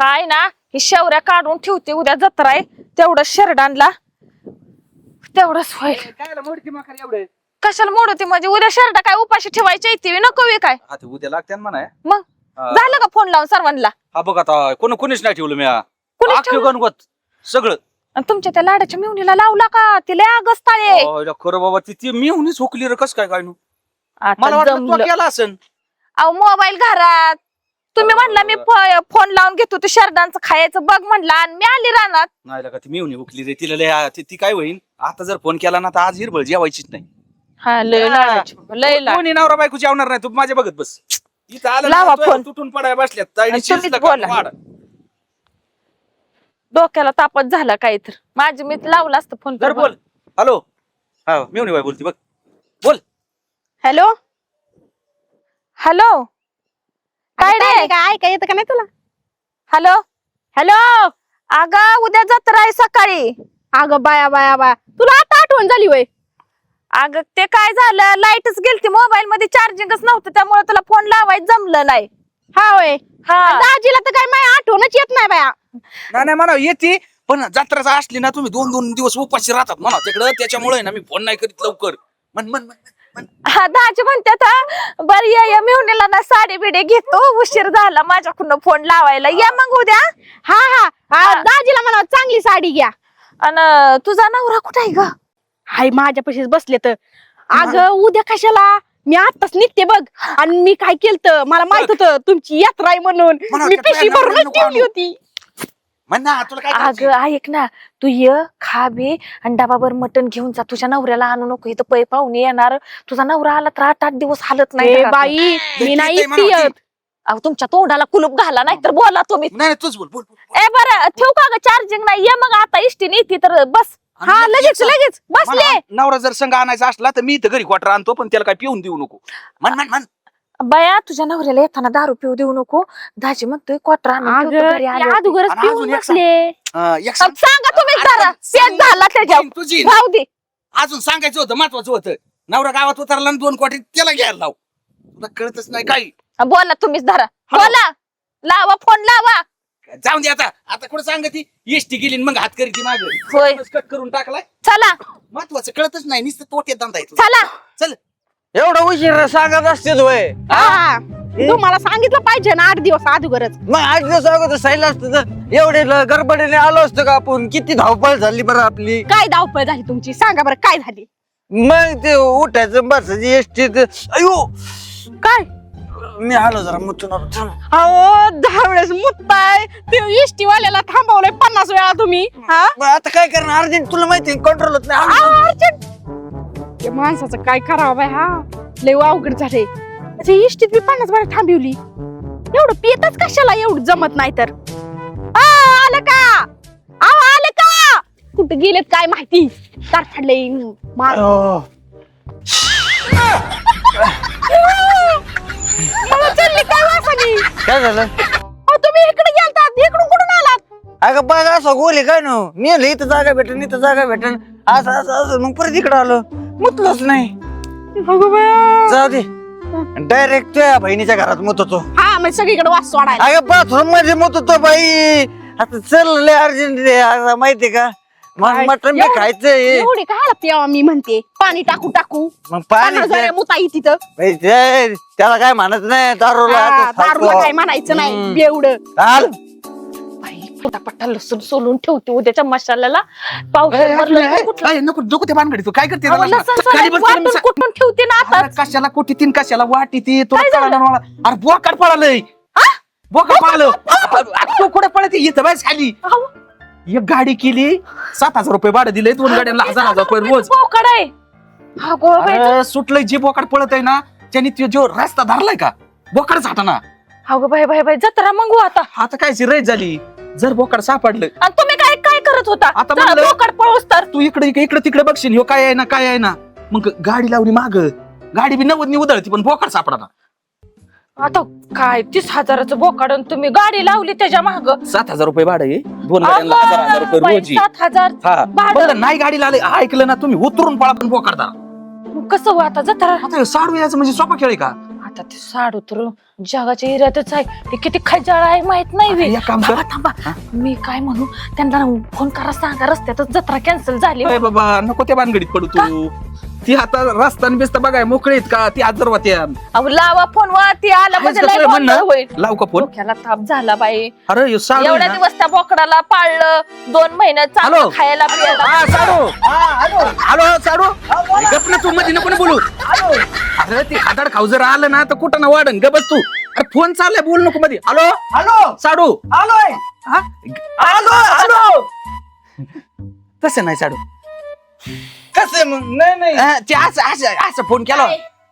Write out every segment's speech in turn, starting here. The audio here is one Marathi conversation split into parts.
काय ना ही शेवऱ्या काढून ठेवते, उद्या जत्रा आहे तेवढं शर्ट आणला तेवढंच होईल. काय मोडती माका एवढे कशाला मोडते म्हणजे उद्या शर्ट काय उपाशी ठेवायची येते नको वे काय. आता उद्या लागते ना म्हणा. मग झालं का फोन लावून सर्वांना? हा बघ आता कोणीच नाही ठेवलं मी कोणीच ठेवलं? गणगत सगळं. आणि तुमच्या त्या लाडाच्या मेवणीला लावला का? तिला आगस्ताळे खरं बाबा ती मी हुनीच हुकली रे कस काय काय नु मला आता वाटलं तू जमलं. केला असेल. अहो मोबाईल घरात तुम्ही म्हणला मी फोन लावून घेतो तू शर्टांचं खायचं बघ म्हणला आणि मी आली रानात. नाही का ती मी हुनी हुकली रे तिला लय ती काय होईल आता जर फोन केला ना तर आज हिरबळ जेवायचीच नाही. हा लय लाडाची लय लाड. कोणी नवरा बायको जेवणार नाही तू माझ्या बघत बस. इथं आलं लावा ना, फोन. तुटून पडाय बसल्यात ताईने आणि तुम्हीच शिजलं का बोला. वाढ. डोक्याला तापच झाला काय तर माझी मी लावला असतं फोन. तर बोल. हॅलो हा मेवणी बाई बोलती बघ बोल. हॅलो हॅलो काय रे? काय काय येतं का नाही तुला? Hello hello. अगं उद्या जत्रा आहे सकाळी. अगं बाया बाया बाया तुला आता आठवण झाली वय? अगं ते काय झालं लाईटच गेलती मोबाईल मध्ये चार्जिंगच नव्हतं त्यामुळे तुला फोन लावायचं जमलं नाही. हा होय. हा दाजीला तर काय माझी आठवणच येत नाही बाया. नाही म्हणा येते पण जत्राचा असली ना तुम्ही 2-2 दिवस उपाशी राहतात म्हणा तिकडं त्याच्यामुळे ना मी फोन नाही करीत लवकर. म्हण म्हण म्हण म्हण. हा दाजी म्हणतात बर या मेहुणीला ना साडी बिडी घेतो उशीर झाला माझ्याकडून फोन लावायला या मग उद्या. हा हा हा दाजीला म्हणा चांगली साडी घ्या. आणि तुझा नवरा कुठे आहे ग? हाय माझ्यापाशीच बसले तर. अगं उद्या कशाला मी आताच निघते बघ. आणि मी काय केलं मला माहित होतं तुमची यात्रा आहे म्हणून म्हणा, मी त्या पिशवी नवऱ्याला भरूनच नको ठेवली आणू. होती. म्हण ना तुला काय करायचंय? अगं ऐक ना तू ये खा बे आणि डबाभर मटण घेऊन जा. तुझ्या नवऱ्याला आणू नको इथं पै पाहुणे येणार. तुझा नवरा आला तर 8-8 दिवस हालत नाही ए घरातून. बाई मी नाही ते म्हणा एकटी येत. अहो तुमच्या तोंडाला कुलूप घाला नाही तर बोला तुम्ही. नाही तूच बोल बोल बोल. ए बरं ठेवू का ग चार्जिंग नाही ये मग आता इष्टीने येते तर बस. हा आणि लगेच एक लगेच बसले. म्हणा, नवरा जर संघ आणायचा असला तर मी इथं घरी क्वार्टर आणतो पण त्याला काय पिऊन देऊ नको. म्हण म्हण म्हण. बया तुझ्या नवऱ्याला येताना दारू पिऊ देऊ नको. दाजी म्हणतोय क्वार्टर आणून ठेवतो घरी आल्यावर. अगोदरच आणि पिऊन अजून एक बसले. एक सांग. सांगा तुम्ही अरे जरा पण पेट सांग. झाला त्याच्यावर बहीण तुझी राहू दे. अजून सांगायचं होतं महत्वाचं होतं. नवरा गावात उतरला आणि 2 क्वार्टर त्याला घ्यायला लाव. तुला कळतच नाही काही. बोला तुम्हीच धरा हा. बोला लावा फोन लावा. जाऊन दे आता आता कुठं सांगती एसटी गेली आणि मग हात करी ती माग होय कट करून टाकलाय. चला महत्वाचं कळतच नाही नुसतं तोट्यात धंदा आहे. चला. चल एवढं उशीर सांगत असते होय. हा तुम्हाला सांगितलं पाहिजे ना 8 दिवस अगोदरच. मग 8 दिवस अगोदर सांगितलं असतं तर एवढे गडबडीने आलो असतो का आपण. किती धावपळ झाली बरं आपली. काय धावपळ झाली तुमची सांगा बरं काय झाली? मग ते उठायचं बसायची एसटी अयो काय? मी आलो जरा मुतून आलो. थांब. अहो 10 वेळेस मुत्ताय ते एसटी वाल्याला थांबवलंय 50 वेळा तुम्ही. हा मग आता काय करणार अर्जंट तुला माहिती कंट्रोल होत नाही. अर्जंट त्या माणसाचं काय करावं बाय. हा लय अवघड झाले. एसटीत मी 50 वेळा थांबवली. एवढं पियतच कशाला एवढं जमत नाही तर. आलं का? आलं का? कुठे गेलेत काय माहिती. तार फाडले मार. अयो. मला चालली काय वासानी. काय झालं अहो तुम्ही इकडे गेलतात इकडून कुठून आलात? अगं बघ असं गोली काय नो मी म्हणलं इथं जागा भेटन इथं जागा भेटन असं असं असं मग परत इकडं आलो. मुतलोच नाही. जाऊ दे डायरेक्ट तुझ्या बहिणीच्या घरात मुत होतो. हा मग सगळीकडे वास सोडायला. अगं बाथरूम मध्ये मुत होतो बाई. आता चल लय अर्जंट रे माहितीये का मग मटण बी खायचंय. एवढी काय प्यावा मी म्हणते. पाणी टाकू टाकू मग पाणी मुताई तिथं. बाई, ते त्याला काय म्हणत नाही दारूला दारूला काय म्हणायचं नाही एवढं. चाल पटापट्टा लसूण सोलून ठेवते उद्याच्या मसाल्याला. पाऊस भरलं कुठलं. अय, नको नको ते भानगडी तू काय करते अहो, जरा? लसूण खाली सोलायचं बस तर मी वाटून कुठून ठेवते ना आता. अरे कशाला कोटी तीन कशाला वाटी ती तुला काय झालं? कळलं मला. अरे बोकाड पळालंय. बोकाड पळालं. तू कुठे पळते इथं बस खाली. अहो, एक गाडी केली 7,000 रुपये भाडं दिले 2 गाड्यांना 1,000 रुपये रोज. बोकड आहे. हा गो बाई. अरे सुटलंय जे बोकाड पळत आहे ना त्याने जो रस्ता धरलाय का बोकाडच हाताना. हा गो बाई बाई बाई जत्रा मग आता. आता काय रेस झाली जर बोकाड सापडलं आणि तुम्ही काय काय करत होता? आता चला, म्हणलं- बोकड पळूस तर. तू इकडे इकडे तिकडे बघशील ह्यो काय आहे ना काय आहे ना मग गाडी लावली माग गाडी बी 90 उधळती पण बोकाड सापडा. आता काय 30,000चं बोकड आणि तुम्ही गाडी लावली त्याच्या माग. 7,000 रुपये भाडं आहे 2 गाड्यांना 1,000 रुपये रोज आहे. 7,000 हा भाडं. म्हणलं नाही गाडी आले ऐकलं ना तुम्ही उतरून पळा पण बोकाडता. मग कसं हो आता जत्रा? आता साडू यायचं म्हणजे सोपा खेळ आहे का? आता ते साडू तर जगाच्या एरियातच आहे. ते किती खजाळ आहे माहित नाही बे. एक काम कर. थांबा मी काय म्हणू, त्यांना फोन करा, सांगा रस्त्यातच जत्रा कॅन्सल झाली. अरे बाबा नको त्या भानगडीत पडू तू. ती आता रस्ता बिस्ता बघाय मोकळे आहेत का? ती आजर वात्या अहो लावा फोन वर, ती आला म्हणजे आहेस का लय तुला बोलणं म्हणणं? होईल. लाव का फोन? डोक्याला ताप झाला बाई. अरे ह्यो साडू आहे एवढ्या ना. दिवस त्या बोकडाला पाळलं, 2 महिने चांगलं हॅलो? खायला पियाला. हा साडू. हॅलो साडू. गप ना तू मध्ये नको ना बोलू. अरे ती खादाड खाऊ जर आलं ना तर कुठं ना वाढन. ग बस तू. अरे फोन चाललाय, बोल नको मध्ये. हॅलो हॅलो साडू. आलोय हा? आलो तसं नाही साडू. कसं मग नाही ते असं फोन केला.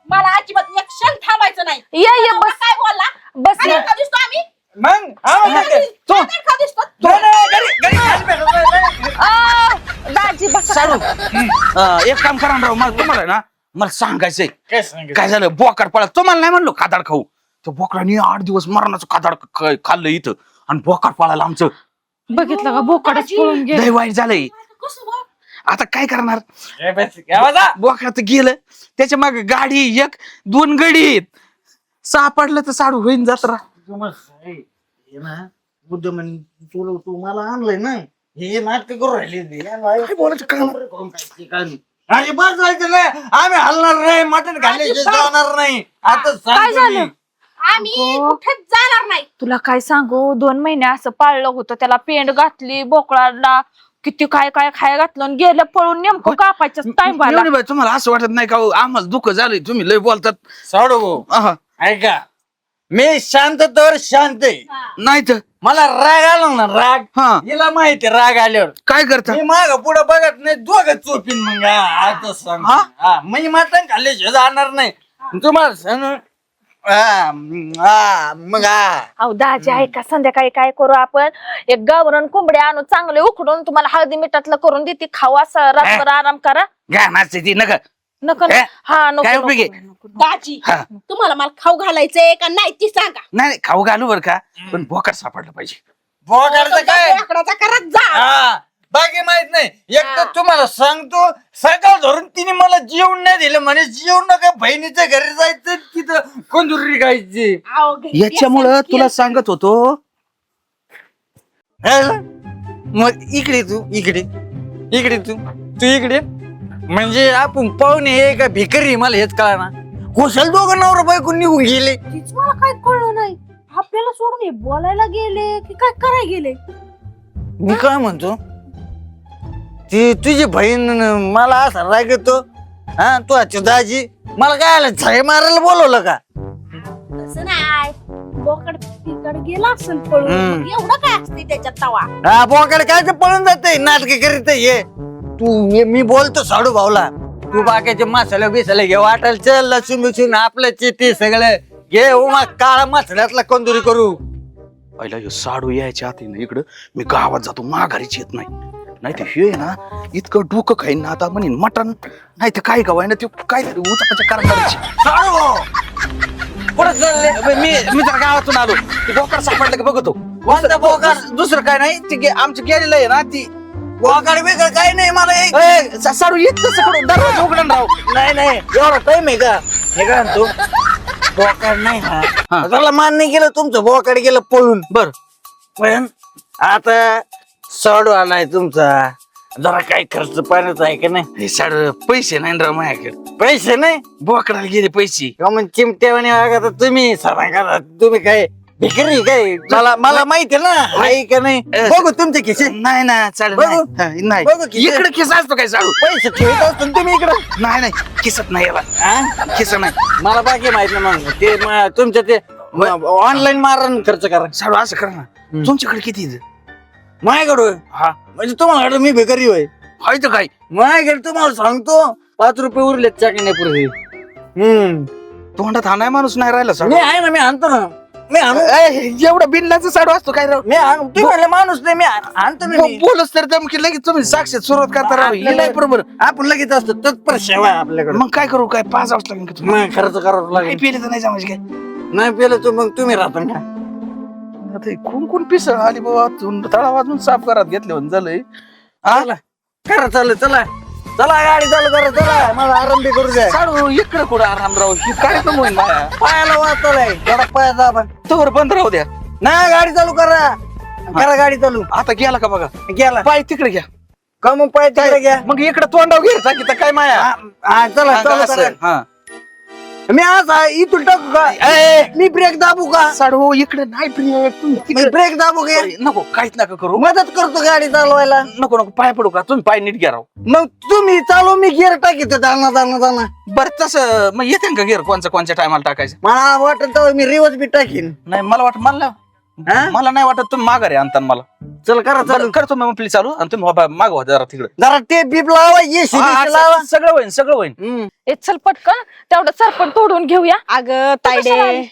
मला अजिबात एक क्षण थांबायचं नाही. ये बस. काय बोलला? बस अरे, का दिसतो आम्ही? मग काय का दिसतो? दाजी बस. साडू एक काम करा ना राव, मला तुम्हाला ना मला सांगायचंय. काय झालं, बोकाड पळा. तुम्हाला नाही म्हणलो खादाड खाऊ. त्या बोकडाने 8 दिवस मरणाचं खादाड खाल्लं इथं आणि बोकाड पळाला आमचं. बघितलं का, बोकडच पळून गेलं. लय वाईट झालंय. कसं बा? आता काय करणार, बोकाड गेलं. त्याच्या मागे गाडी 1-2 गडी आहेत. सापडलं तर साडू होईन जत्रा. तू मला आणलंय ना, हे नाटक करू राहिले. काय बोलायचं काम? अरे बस जायचं नाही, आम्ही हलणार नाही, मटण खाल्ल्याचे जाणार नाही. आता काय झालं? आम्ही कुठेच जाणार नाही. तुला काय सांगू, 2 महिने असं पाळलं होतं. त्याला पेंड घातली, बोकडाला किती काय काय खाय घातलं आणि गेलं पळून. नेमकं कापायचं टाइम आला. एवढी बाई तुम्हाला असं वाटत नाही का हो, आम्हाला दुःख झालंय, तुम्ही लय बोलतात. साडू भाऊ आहा. ऐका, मी शांत तर शांत आहे. नाही तर मला राग आला ना, राग हा हिला माहिती राग आल्यावर काय करता? मी माग पुढे बघत नाही, दोघं चोपीन. मग आता सांग, मी मटण खाल्ल्याशिवाय जाणार नाही. तुम्हाला सांग मग अहो दाजी ऐका, संध्याकाळी काय करू आपण, एक गावरण कोंबडे आणू, चांगले उकडून तुम्हाला हळदी मिठातलं करून देते, खावा, रात्रभर आराम करा. घ्या नाचते ती नका. नको ना. हा काय नको, उपयोग आहे? नको. दाजी, हा. तुम्हाला मला खाऊ घालायचंय का नाही ती सांगा. नाही खाऊ घालू बर का, पण बोकड सापडलं पाहिजे. बोकाडचं काय आकडाचा करत जा. बाकी माहित नाही. एक तर तुम्हाला सांगतो, सकाळ धरून तिने मला जेवण नाही दिलं. म्हणे जेवण नका, बहिणीच्या घरी जायचं, तिथं कंदुरी खायची. अहो, घरी याच्यामुळं असं तुला सांगत होतो. मग इकडे तू, इकडे तू इकडे. म्हणजे आपण पाहुणे हे का भिकारी, मला हेच कळा ना. कुशल दोघं नवरा बायको निघून गेले. तीच मला काय कळलं नाही. आपल्याला सोडून हे बोलायला गेले की काय करायला गेले? मी काय म्हणतो, ती तुझी बहीण मला असा राग येतो. हा, तू आजची दाजी मला काय आलं, छाय मारायला बोलवलं का? तसं नाही, बोकड तिकड गेला असेल पळून. हम्म. मग एवढं काय असते त्याच्यात तवा? हा, बोकाड काय ते पळून जाते, नाटक करीत ये तू. मी बोलतो साडू भाऊला, तू बाकीचे मसाले बिसाले घे, वाटायला चल, लसूण बिसून आपलं ते सगळं घे. उमा काळा मसाल्यातला कंदुरी करू. पहिला ह्यो साडू यायच्या आधी ना इकडं मी गावात जातो, माघारीच येत नाही. नाही तर हे ना इतकं डोकं खाईन ना आता, म्हणेन मटण नाही तर काय गावाय ना, ते काय उचापाच्या करणार. साडू भाऊ पुढे चालले मी जरा गावातून आलो, ते बोकड सापडलं की बघतो. कोणता बोकड? दुसरं काय नाही, ते आमचं गेलेलं आहे ना. ती बोकाड बिकड काही नाही मला. साडू येत कडून दरवाजा उघडून राहू. नाही एवढा टाइम आहे का? हे काय म्हणतो, बोकाड नाही हा. त्याला मान नाही केलं, तुमचं बोकाड गेलं पळून. बर पण आता साडू आलाय तुमचा, जरा काही खर्च पाण्याचा आहे का नाही? हे साड पैसे नाही राव माझ्याकडे. पैसे नाही बोकडाला गेले पैसे. का मग चिमट्यावाने वागता तुम्ही, सरा तुम्ही काय भिकारी काय? मला माहिती आहे ना, आहे का नाही? बघू तुमचे खिसे. नाही ना चालेल. बघू. नाही बघू खिसे. इकडे खिसा असतो काय साडू? पैसे ठेवत असतो ना तुम्ही इकडं. नाही खिसत नाही याला. हा? खिसा नाही. मला बाकी माहित ना. मग ते तुमच्या ते ऑनलाईन मारण खर्च करा. साडू असं करा ना, तुमच्याकडे किती आहे? माझ्याकडं हा म्हणजे तुम्हाला वाटलं मी भिकारी होय? व्हायचं काय? माझ्याकडे तुम्हाला सांगतो 5 रुपये उरलेत चाकण्या पुढे. तोंडात हा नाही माणूस नाही राहिला साडू. मी आहे ना, मी आणतो ना. मी आणू, एवढा बिनलाचा साडू असतो काय राव? मी आणू. तुम्ही म्हणले माणूस नाही, मी आणतो ना. मी बोलच तर दमकी लगेच तुम्ही साक्षात सुरुवात करता राव. हे नाही बरोबर. आपण लगेच असतो तत्पर सेवा आहे आपल्याकडे. मग काय करू, काय पाच वाजता लागेल का तुम्हाला? मग खर्च करावं नाही लागेल. पिले तर नाही जमायचे काय? नाही पेलं तर मग तुम्ही राहता का? आता कोण पिस आली बाबा, तळा वाजून साफ करत घेतले झालंय. चला करा, चला गाडी चालू करा, चला. मला आराम बी करू द्या. साडू इकडे कुठं आरामराव ही कार्यक्रम होईल माझ्या पायाला वाचतोय थोडा पाय दाबा. तोवर बंद राहू द्या. नाही गाडी चालू करा. करा गाडी चालू. आता गेला का बघा गेला पाय तिकडे घ्या. का मग पाय तिकडे घ्या. मग इकडे तोंडाव घ्यायचा की तर काय माया हा चला हा, चालू असं. करा. हा. मी आज इथून टाकू का ए, मी ब्रेक दाबू का साडू इकडे नाही ब्रेक तुम्ही मी तिकडे ब्रेक दाबू का नको काहीच नका करू मदत करतो गाडी चालवायला. नको नको पाय पडू का तुम्ही पाय नीट घ्या राव. मग तुम्ही चालू मी गिअर टाकीतो दाना दाना दाना. बरं तसं मग येते का गेअर कोणच्या टायमाला टाकायचं. मला वाटत तेव्हा मी रिवर्स बी टाकीन. नाही मला वाटत हा? मला नाही वाटत तुम्ही माघारी आणता मला. चल करा चालू. बरं, करतो मग प्लीज चालू आणि तुम्ही मागवा जरा तिकडे. जरा टेप बीप लावा ये लावा. सगळं होईल सगळं होईल. हम्म. ए चल पटकन तेवढं सरपण तोडून घेऊया. अगं कशाला तायडे आली?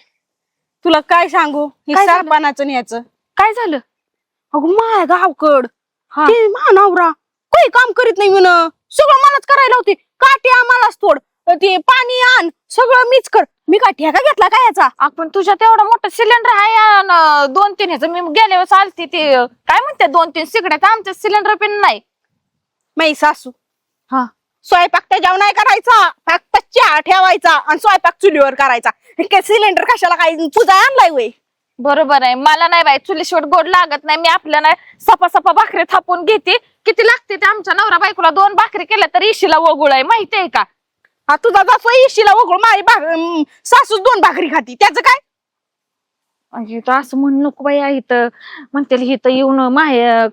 तुला काय सांगू हे काय झालं? सरपणाचं आणि याचं. काय झालं? अगं माय गावकड हा. ते नवरा काही काम करीत नाही म्हणून सगळं मलाच करायला होते. काठी आम्हालाच तोड ते पाणी आण सगळं मीच कर. मी काय ठेका घेतला काय याचा. आपण तुझ्या तेवढा मोठा सिलेंडर आहे आणि 2-3 ह्याचं मी गेल्या वेळेस आलती ते काय म्हणते 2-3 सिगरेट आमच्या सिलेंडर पण नाही. मै सासू हा स्वयंपाक त्याच्यावर नाही करायचा फक्त चहा ठेवायचा आणि स्वयंपाक चुलीवर करायचा. हे सिलेंडर कशाला काय तुझा आणलाय वय. बरोबर आहे. मला नाही बाई चुलीशिवाय गोड लागत नाही. मी आपल्या नाही सपा भाकरी थापून घेते. किती लागते ते आमच्या नवरा बायकोला 2 भाकरी केल्या तर इशीला वगुळ आहे माहितीये का. हा तुझा जसं इशीला वगळ माझी सासूच 2 भाकरी खाती त्याचं काय. इथं असं म्हणू नको बाई इथं म्हणते इथं येऊन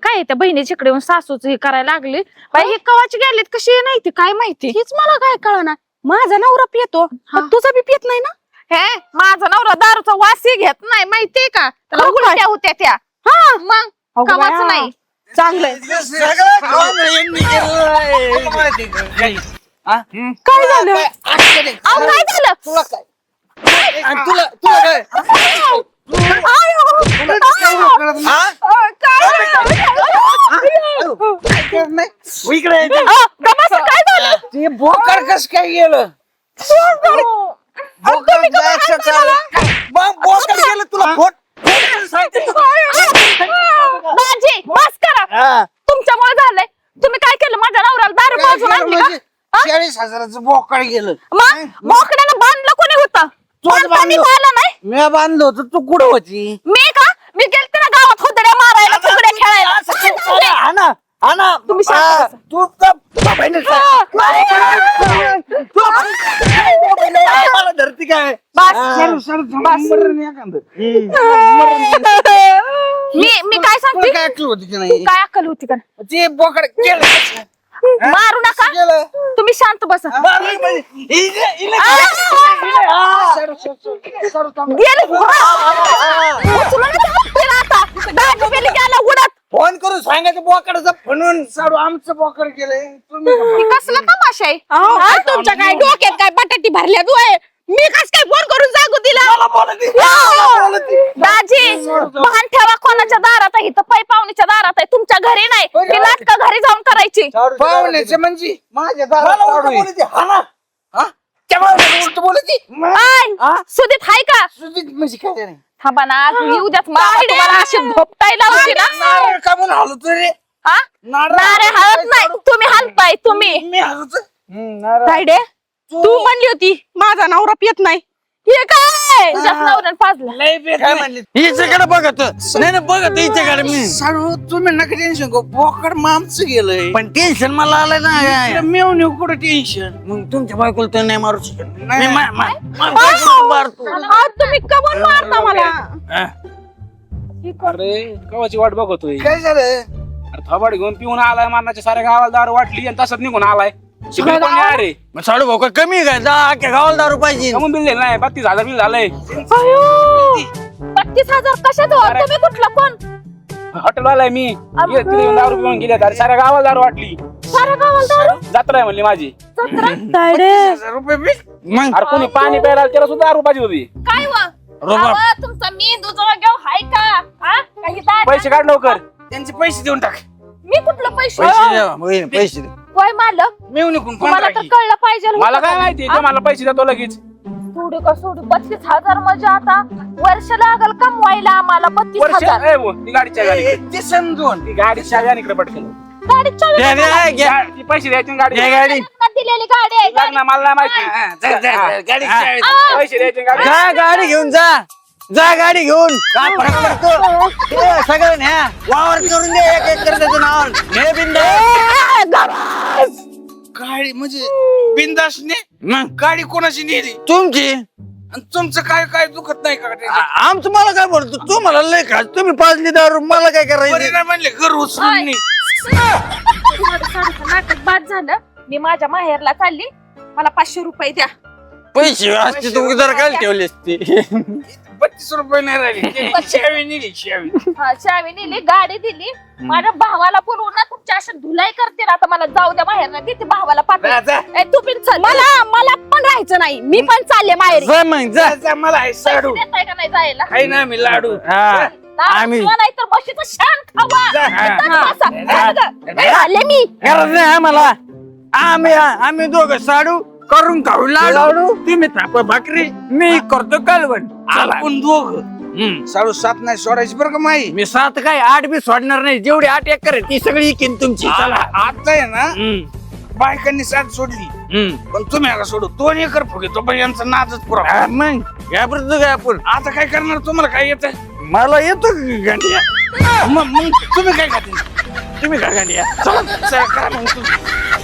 काय त्या बहिणीच्या इकडे येऊन सासूच हे करायला लागली बाई. हे कवाची गेलेत कशी नाही ते काय माहिती. हेच मला काय कळना. माझा नवरा पितो पण तुझा बी पित नाही ना. हे माझा नवरा दारूचा वासही घेत नाही माहितीये का. त्याला हो काय? उलट्या होत्या त्या. हा मग अगं कवाच बाया. नाही. चांगलंय. सगळं खाऊन यांनी केलंय. काय झालं अहो, काय झालं? तुला काय आणि तुला तुला काय हा? इकडे ये. काय झालं? ते बोकार कस काय गेलं बोकार जायचं कारण. मग बोकार गेलं तुला फोट सांगते दाजी बस करा. तुमच्यामुळे झालंय. तुम्ही काय केलं माझ्या नवऱ्याला दारू पाजून आणली का? 40,000चं बोकार गेलं. मग बोकड्यानं बांधलं कोणी होतं? बांधताना मला नाही. मी बांधलं होतं तू कुठं होती. मी का मी गेलते ना गावात हुदड्या मारायला फुगड्या खेळायला. हा ना हा ना तुम्ही शांत बसा. तू तर बहिणीचा मला धरती काय मी काय सांगते काय ऐकलं होती की नाही काय अक्कल होती का? ते बोकड केलं मारू नका. केलं तुम्ही शांत बसा. गेले उचलून हात आता. दाजी गेली गेला उडत. फोन करून सांगायचं बोकडाचं म्हणून साडू आमचं बोकड केलंय तुम्ही ही कसला तमाशा आहे? हा, तुमच्या काय डोक्यात काय बटाटी भरल्या तू आहे. मी कस काय फोन करून सांगू तिला. दाजी भान ठेवा कोणाच्या दारात आहे. इथं पै पाहुणीच्या दारात आहे तुमच्या घरी नाही. ती नाटकं घरी जाऊन करायची. पाहुण्याचे म्हणजे माझ्या दारात साडू आहे. हा ना हा त्या माणसाला उलट बोलायची आण. सुदीत हाय का? सुधीत म्हणजे काय नाही थांबा ना येऊ द्यात मला तुम्हाला अशी धोपटायला होती ना. नारळ का म्हणून हलतो रे हा? नारे हळत नाही तुम्ही हलताय तुम्ही. मी हलतो नारळ तायडे तू म्हणली होती माझा नवरा पित नाही. हे काय तुझ्याच नवऱ्यानं पाजलं. काय म्हणली हिच्याकडे बघत नाही बघत हिच्याकडे मी साडू तुम्ही नका टेन्शन घेऊ बोकड मामचं गेलंय पण टेन्शन मला आलंय ना मेव कुठं टेन्शन मग तुमच्या बायकोला तर नाही मारू शकत मी मारतो आज तुम्ही कमून मारता मला. अरे गावाची वाट बघतोय. काय झालं अरे थोबाड घेऊन पिऊन आलाय मारण्याच्या साऱ्या गावाला दारू वाटली आणि तसंच निघून आलाय. शिकली कोण नाही अरे मग साडू भाऊ का कमी काय अख्ख्या गावाला दारू पाहिजे कमून बिल दिलं नाही 32,000 बिल झालंय. 32,000 कशात हो? तुम्ही कुठलं कोण? हॉटेल आलाय मी तिथे येऊन दारू पिऊन गेले अरे साऱ्या गावाला दारू वाटली. साऱ्या गावाला दारू? जत्रा आहे म्हणली माझी. रुपये मग अरे कोणी पाणी प्यायला आलं त्याला सुद्धा दारू पाहिजे होती. काय व? रुबाब. अहो, तुमचा मेंदू जवळ हाय का? हा? काही दाढ- पैसे काढ लवकर. त्यांचे पैसे देऊन टाक. मी कुठलं पैसे पैसे द्या बहिणी, पैसे द्या होय मालक मेव निघून तुम्हाला तर कळलं पाहिजे होतं मला का? काय माहिती ते मला पैसे देतो लगेच. सोडू का सोडू 32,000 म्हणजे आता वर्ष लागल कमवायला आम्हाला वर्ष 32,000. ती गाडीच्या गाडी ते समजून ती गाडीच्या गाडी इकडे पटकन. गाडीत चावी घ्या, घ्या, घ्या. ती पैसे द्यायची ना गाडी घ्या गाडी लग्नात दिलेली गाडी आहे लग्न मला नाही माहिती पैसे द्यायचे ना गाडी जा गाडी घेऊन जा गाडी घेऊन काय फरक पडतो ते सगळं न्या वावर करून दे एक एक त्याचं नाव ने बिंदास गाडी म्हणजे बिंदासने मग गाडी कोणाची नेली तुमची आणि तुमचं काय काय दुखत नाही का त्याच्यात? आमचं मला काय बोलतो तुम्हाला लय खास तुम्ही पाजली दारू मला काय बरे करायचं नाही म्हणले घर उचलून ने. नाटक बाद झालं. मी माझ्या माहेरला चालली, मला 500 रुपये द्या. पैसे असते तू जर काय ठेवली असती 32 रुपये नाही राहिले शेवी नेली शेवी हा, चावी नेली, गाडी दिली. माझ्या भावाला बोलवून ना तुमच्या अशा धुलाई करते ना, आता मला जाऊ द्या माहेरला, किती भावाला जा, जा. पाठव. तू पण चल. मला पण राहायचं नाही, मी पण चालले माहेरी. जा मग जा जा, मला आहे पैसे साडू देताय का नाही जायला? काही ना मी लाडू हा आम्ही नाही तर बशीचं शान खावा. जा, हा. इथंच बसा. हा. चालले मी. गरज नाही आम्हाला आम्ही दोघं साडू करून खाऊ लाडू तुम्ही थाप भाकरी मी करतो कालवण आपण दोघं साडू 7 नाही सोडायची बरं का माई मी 7 काय 8 बी सोडणार नाही जेवढी 8 एकर आहे ती सगळी इकीन तुमची चला आता आहे ना बायकांनी 7 सोडली पण तुम्ही नका सोडू 2 एकर फुगेतो पण यांचा नादच पुरा मग घाबरतो काय आपण आता काय करणार तुम्हाला काय येत मला येतो गांडिया मग तुम्ही काय खाते तुम्ही का गांडिया चला काय मग तुम्ही